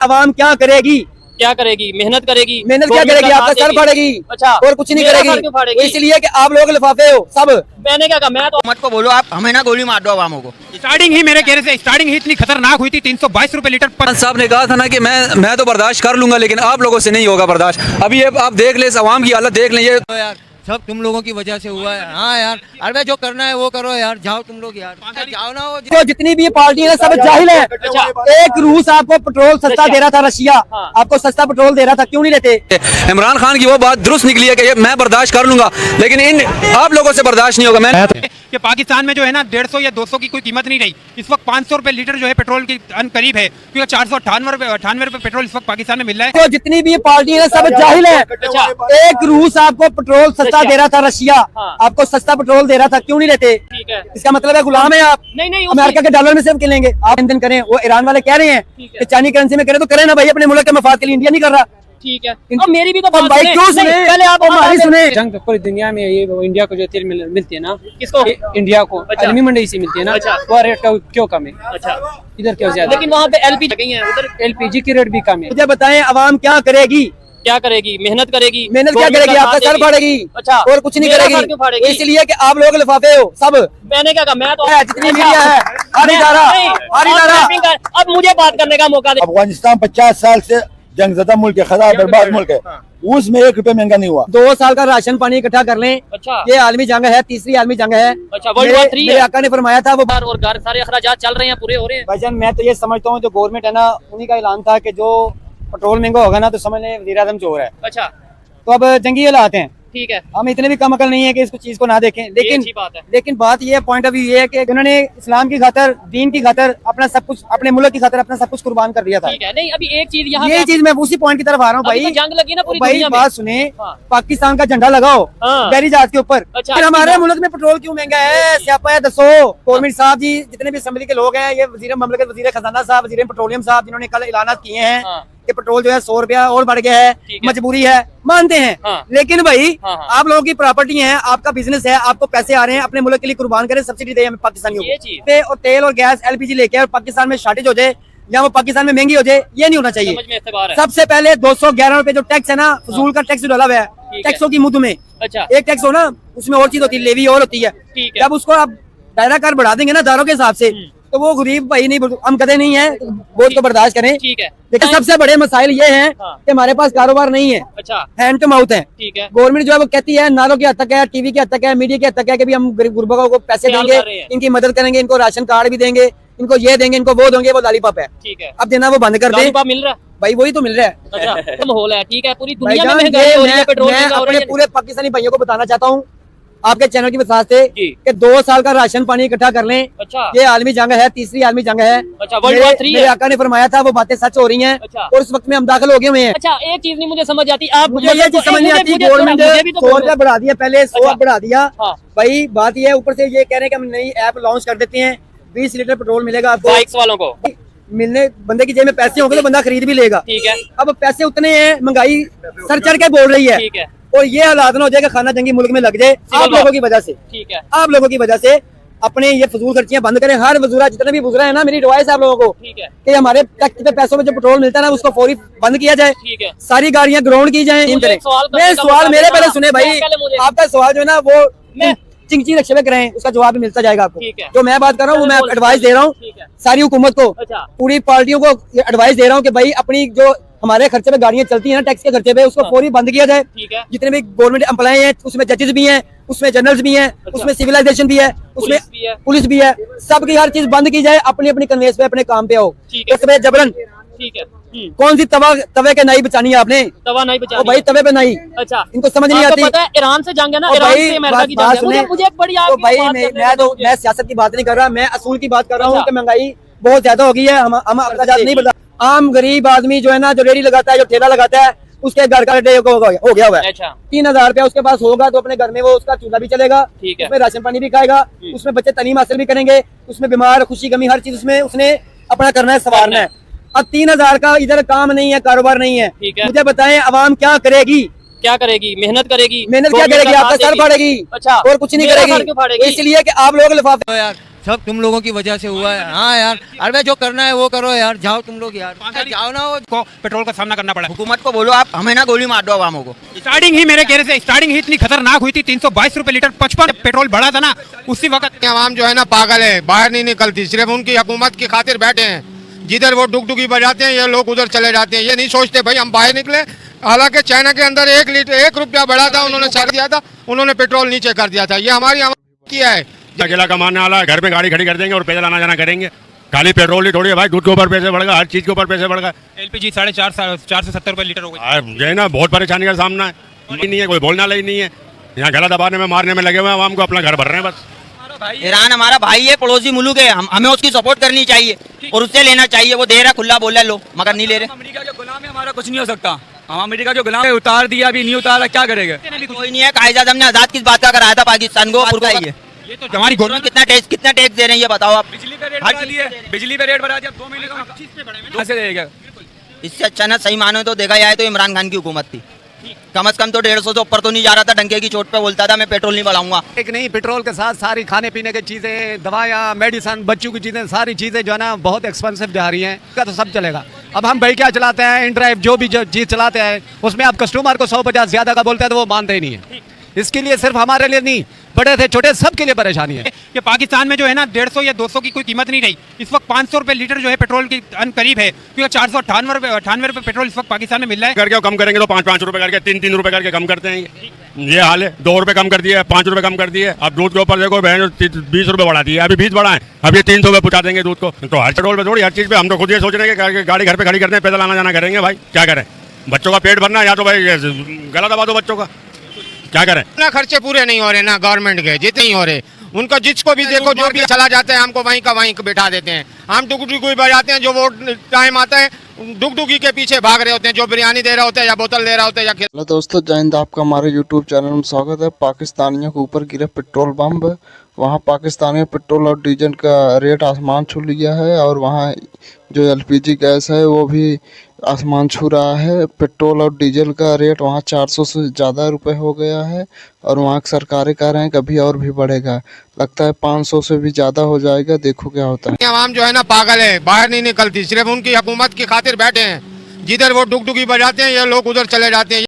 आवाम क्या करेगी? क्या करेगी? मेहनत करेगी। मेहनत क्या करेगी? आपका सर फाड़ेगी। अच्छा, और कुछ नहीं करेगी। इसलिए कि आप लोग लिफाफे हो सब। मैंने क्या कहा? मैं तो मत को बोलो, आप हमें ना गोली मार दो आवामों को। स्टार्टिंग ही मेरे कहने से स्टार्टिंग ही इतनी खतरनाक हुई थी। 322 रुपए लीटर पर। साहब ने कहा था ना कि मैं तो बर्दाश्त कर लूंगा, लेकिन आप लोगों से नहीं होगा बर्दाश्त। अभी ये आप देख ले, इस अवाम की हालत देख लें। ये तो यार सब तुम लोगों की वजह से हुआ है। हाँ यार, अरे जो करना है वो करो यार, जाओ तुम लोग यार, जाओ ना। वो तो जितनी भी पार्टी है सब जाहिल है। एक रूस आपको पेट्रोल सस्ता दे रहा था, रशिया आपको सस्ता पेट्रोल दे रहा था, क्यों नहीं लेते? इमरान खान की वो बात दुरुस्त निकली है कि मैं बर्दाश्त कर लूंगा, लेकिन इन आप लोगों से बर्दाश्त नहीं होगा। मैं कि पाकिस्तान में जो है ना 150 या 200 की कोई कीमत नहीं रही। इस वक्त 500 रुपए लीटर जो है पेट्रोल की करीब है, क्योंकि 498 रुपए पेट्रोल इस वक्त पाकिस्तान में मिल रहा है। तो जितनी भी पार्टी है सब जाहिल है। एक रूस आपको पेट्रोल सस्ता दे रहा था, रशिया आपको सस्ता पेट्रोल दे रहा था, क्यों नहीं लेते? ठीक है, इसका मतलब है गुलाम है आप। नहीं अमेरिका के डॉलर में से किलेंगे आप। लेन देन करें, वो ईरान वाले कह रहे हैं कि चाइनीज करेंसी में करें तो करें ना भाई, अपने मुल्क के मफाद के लिए। इंडिया नहीं कर रहा। ठीक है, अब मेरी भी तो अब भाई क्यों सुने? पहले आप हमारी सुने। जंग पूरी दुनिया में ये वो इंडिया को जो तेल मिलती है ना, किसको? इंडिया को आलमी मंडी से मिलती है ना। अच्छा। वो रेट क्यों कम है? अच्छा, इधर क्यों ज्यादा? लेकिन वहाँ पे एलपीजी गई है, उधर एलपीजी की रेट भी कम है। मुझे बताएं आवाम क्या करेगी? क्या करेगी? मेहनत करेगी। मेहनत क्या करेगी? आपका सर फाड़ेगी। अच्छा, और कुछ नहीं मेरा सर क्यों करेगी। फाड़ेगी? इसलिए कि आप लोग लिफाफे हो सब। मैंने क्या कहा? मैं तो जितनी मीडिया है हर इदारा। अब मुझे बात करने का मौका दे। अफगानिस्तान 50 साल से जंगजदा मुल्क है, खराब बर्बाद मुल्क है, उसमें 1 रुपए महंगा नहीं हुआ। 2 साल का राशन पानी इकट्ठा कर लें। अच्छा, ये आलमी जंग है, तीसरी आलमी जंग है। अच्छा, वर्ल्ड वॉर 3 है। मेरे आका ने फरमाया था वो। और घर सारे अखराजात चल रहे हैं, पूरे हो रहे हैं। भाईजान मैं तो ये समझता हूँ जो गवर्नमेंट है ना, उन्हीं का ऐलान था कि जो पेट्रोल महंगा होगा ना तो समझ लें वज़ीर आज़म चोर है। अच्छा, तो अब जंगी हालात हैं। ठीक है, हम इतने भी कम अकल नहीं है कि इसको चीज को ना देखें। लेकिन बात ये पॉइंट ऑफ व्यू ये है कि उन्होंने इस्लाम की खातर, दीन की खातर अपना सब कुछ, अपने मुल्क की खातर अपना सब कुछ कुर्बान कर दिया था। ठीक है, नहीं अभी एक चीज यहाँ ये चीज मैं उसी पॉइंट की तरफ आ रहा हूँ भाई। तो जंग लगी ना पूरी भाई दुनिया में। बात सुने, हाँ। पाकिस्तान का झंडा लगाओ बहरी जहाज के ऊपर। अच्छा, फिर हमारे मुल्क में पेट्रोल क्यों महंगा है? स्यापा है, दसो। गवर्नमेंट साहब जी, जितने भी असेंबली के लोग हैं, ये वजीर ममलकत, वजीर खजाना साहब, वजीर पेट्रोलियम साहब, जिन्होंने कल ऐलान किए हैं कि पेट्रोल जो है 100 रुपया और बढ़ गया है, मजबूरी है, मानते हैं। लेकिन भाई आप लोगों की प्रॉपर्टी है, आपका बिजनेस है, आपको पैसे आ रहे हैं, अपने मुल्क के लिए कुर्बान करें, सब्सिडी दे हमें पाकिस्तानियों को। और तेल और गैस एलपीजी लेके और पाकिस्तान में शॉर्टेज हो जाए या वो पाकिस्तान में महंगी हो जाए, ये नहीं होना चाहिए। सबसे पहले 211 रुपए जो टैक्स है ना, फजूल का टैक्स डाला हुआ है, टैक्सों की मुद्द में। अच्छा, एक टैक्स हो ना, उसमें और चीज होती है, लेवी और होती है। जब उसको आप दायरा कार बढ़ा देंगे ना दारों के हिसाब से, तो वो गरीब भाई नहीं, हम कदे नहीं है, बोझ को बर्दाश्त करें। ठीक है, लेकिन सबसे बड़े मसाइल ये हैं कि हमारे पास कारोबार नहीं है। अच्छा, हैंड टू माउथ है। ठीक है, गवर्नमेंट जो है वो कहती है नालों की हद तक है, टीवी की हद तक है, मीडिया की हद तक है कि भी हम गरीब गुरबा को पैसे देंगे, इनकी मदद करेंगे, इनको राशन कार्ड भी देंगे, इनको ये देंगे, इनको वो देंगे, वो लालीपॉप है। ठीक है, अब देना वो बंद कर दे। मिल रहा है भाई, वही तो मिल रहा है। अच्छा, माहौल है। ठीक है, पूरी दुनिया में महंगाई हो रही है, पेट्रोल महंगा हो रहा है। पूरे पाकिस्तानी भाइयों को बताना चाहता हूँ आपके चैनल की वजह से कि 2 साल का राशन पानी इकट्ठा कर लें। अच्छा, ये आलमी जंग है, तीसरी आलमी जंग है। अच्छा, वर्ल्ड वॉर 3 है। मेरे आका ने फरमाया था, वो बातें सच हो रही हैं। अच्छा, और उस वक्त में हम दाखिल हो गए हुए हैं। अच्छा, एक चीज नहीं मुझे समझ आती, आप मुझे ये चीज समझ नहीं आती, गवर्नमेंट 100 रुपया बढ़ा दिया, पहले 100 बढ़ा दिया। भाई बात ये है, ऊपर से ये कह रहे हैं कि हम नई ऐप लॉन्च कर देते हैं, 20 लीटर पेट्रोल मिलेगा आपको। बाइक्स वालों को मिलने, बंदे की जेब में पैसे होंगे तो बंदा खरीद भी लेगा। ठीक है, अब पैसे उतने हैं, महंगाई सर चढ़ के बोल रही है। ठीक है, और ये हालात ना हो जाएगा खाना जंगी मुल्क में लग जाए आप लोगों की वजह से। ठीक है, आप लोगों की वजह से अपने ये फजूल खर्चियां बंद करें। हर वजूरा, जितना भी वजूरा है ना, मेरी एडवाइस है आप लोगों को कि हमारे टैक्स के पैसों में जो पेट्रोल मिलता है ना, उसको फौरी बंद किया जाए। ठीक है, सारी गाड़ियां ग्राउंड की जाए। मैं सवाल मेरे पहले सुने भाई, आपका सवाल जो है ना वो चिंची रक्षे में कराएं, उसका जवाब भी मिलता जाएगा आपको। जो मैं बात कर रहा हूँ वो मैं एडवाइस दे रहा हूँ सारी हुकूमत को, पूरी पार्टियों को एडवाइस दे रहा हूँ कि भाई अपनी जो हमारे खर्चे पे गाड़ियां चलती हैं ना, टैक्स के खर्चे पे, उसको फौरी बंद किया जाए। जितने भी गवर्नमेंट एम्प्लॉय हैं, उसमें जजेस भी हैं, उसमें जनरल्स भी हैं, उसमें सिविलाइजेशन भी है, उसमें पुलिस भी है, सबकी हर चीज बंद की जाए, अपनी अपनी कन्वेंस पे अपने काम पे आओ। इसमें जबरन ठीक है, कौन सी तवे के नाई बचानी है आपने? तवा नहीं बचानी भाई, तवे पे नहीं। अच्छा, इनको समझ नहीं आती। पता है ईरान से जंग है ना, ईरान से अमेरिका की जंग है। मुझे बड़ी मैं सियासत की बात नहीं कर रहा, मैं असूल की बात कर रहा हूँ कि महंगाई बहुत ज्यादा हो गई है। हम अखराजात नहीं बता, आम गरीब आदमी जो है ना, जो रेडी लगाता है, जो ठेला लगाता है, उसके घर का हो गया हुआ है। 3000 रुपया उसके पास होगा तो अपने घर में वो उसका चूल्हा भी चलेगा, उसमें राशन पानी भी खाएगा, उसमें बच्चे तालीम हासिल भी करेंगे, उसमें बीमार खुशी गमी हर चीज उसमें उसने अपना करना है, संवारना है। अब 3000 का इधर काम नहीं है, कारोबार नहीं है। मुझे बताएं आवाम क्या करेगी? क्या करेगी? मेहनत करेगी। मेहनत क्या करेगी? आपका सर फाड़ेगी। अच्छा, और कुछ नहीं करेगी। इसलिए कि आप लोग लिफाफे। सब तुम लोगों की वजह से हुआ है। हाँ यार, अरे जो करना है वो करो यार, जाओ तुम लोग यार, जाओ ना। को पेट्रोल का सामना करना पड़ा। हुकूमत को बोलो आप हमें ना गोली मार दो आवामों को। स्टार्टिंग ही मेरे कहने से स्टार्टिंग ही इतनी खतरनाक हुई थी, 322 रुपए लीटर 55 पेट्रोल बढ़ा था ना, उसी वक्त आवाम जो है ना पागल है, बाहर नहीं निकलती, सिर्फ उनकी हुकूमत की खातिर बैठे हैं। जिधर वो डुगडुगी बजाते हैं ये लोग उधर चले जाते हैं, ये नहीं सोचते भाई हम बाहर निकले। हालांकि चाइना के अंदर 1 रुपया बढ़ा था, उन्होंने छाड़ दिया था, उन्होंने पेट्रोल नीचे कर दिया था। ये हमारी किया है। अकेला कमाने वाला घर में गाड़ी खड़ी कर देंगे और पैदल आना जाना करेंगे। खाली पेट्रोल ही थोड़ी है भाई, दूध के ऊपर पैसे बढ़ गए, हर चीज के ऊपर पैसे बढ़ गए। LPG 470 रुपए लीटर हो गई। जो है ना बहुत परेशानी का सामना है, नहीं है कोई बोलने वाला ही नहीं है। यहाँ गला दबाने में मारने में लगे हुए हैं, आवाम को अपना घर भर रहे हैं बस। ईरान हमारा भाई है, पड़ोसी मुल्क है, हमें उसकी सपोर्ट करनी चाहिए और उससे लेना चाहिए। वो दे रहा खुला बोला लो, मगर नहीं ले रहे। अमेरिका के गुलाम है, हमारा कुछ नहीं हो सकता। हम अमेरिका के गुलाम है, उतार दिया अभी नहीं उतारा, क्या करेंगे? कोई नहीं है, कायद आज़म ने आजाद किस बात का कराया था पाकिस्तान को? ये तो हमारी गवर्नमेंट कितना टैक्स दे रहे हैं ये बताओ आप। बिजली पे रेट बढ़ा दिए, बिजली पे रेट बढ़ा दिया 2 महीने का से देगा। इससे अच्छा ना सही मानो तो देखा जाए तो इमरान खान की हुकूमत थी। कम से कम तो 150 से ऊपर तो नहीं जा रहा था, डंके की चोट पे बोलता था मैं पेट्रोल नहीं बढ़ाऊंगा। एक नहीं, पेट्रोल के साथ सारी खाने पीने की चीज़ें, दवाइयाँ, मेडिसन, बच्चों की चीज़ें, सारी चीज़ें जो है ना बहुत एक्सपेंसिव जा रही हैं। का तो सब चलेगा। अब हम भाई क्या चलाते हैं, इन ड्राइव जो भी चीज़ चलाते हैं उसमें आप कस्टमर को 150 ज़्यादा का बोलते हैं तो वो मानते ही नहीं है। इसके लिए सिर्फ हमारे लिए नहीं, बड़े थे छोटे सबके लिए परेशानी है। ये पाकिस्तान में जो है ना 150 या 200 की कोई कीमत नहीं रही। इस वक्त 500 रुपए लीटर जो है पेट्रोल की करीब है, क्योंकि 498 रुपए पेट्रोल इस वक्त पाकिस्तान में मिल रहा है। करके कम करेंगे तो 5-5 रुपए करके 3-3 रुपए करके कम करते हैं। ये हाल है, 2 रुपए कम कर दिए, 5 रुपए कम कर दिए। अब दूध के ऊपर देखो 20 रुपए बढ़ा दिए, अभी 20 बढ़ा है, अब ये 300 रुपए पहुंचा देंगे दूध को। तो हर पेट्रोल पे थोड़ी, हर चीज पे हम तो खुद ये सोच रहे हैं कि गाड़ी घर पे खड़ी करते हैं, पैदल आना जाना करेंगे। भाई क्या करें, बच्चों का पेट भरना है या तो भाई गला दबा दो बच्चों का, क्या करें? ना खर्चे पूरे नहीं हो रहे ना गवर्नमेंट के, जितने ही हो रहे उनको जिसको भी देखो जो भी चला जाता है हमको वहीं का वहीं बैठा देते हैं। हम डुगडुगी बजाते हैं, जो वोट टाइम आता है डुगडुगी के पीछे भाग रहे होते हैं, जो बिरयानी दे रहा होता है या बोतल दे रहा होता है या हेलो दोस्तों, जय हिंद। आपका हमारे यूट्यूब चैनल में स्वागत है। पाकिस्तानियों के ऊपर गिरे पेट्रोल बम। वहाँ पाकिस्तानी पेट्रोल और डीजल का रेट आसमान छू लिया है और वहाँ जो LPG गैस है वो भी आसमान छू रहा है। पेट्रोल और डीजल का रेट वहाँ 400 से ज़्यादा रुपए हो गया है और वहाँ की सरकारें कह रहे हैं कभी और भी बढ़ेगा। लगता है 500 से भी ज़्यादा हो जाएगा, देखो क्या होता है। आवाम जो है ना पागल है, बाहर नहीं निकलती, सिर्फ उनकी हुकूमत की खातिर बैठे हैं। जिधर वो डुगडुगी बजाते हैं ये लोग उधर चले जाते हैं।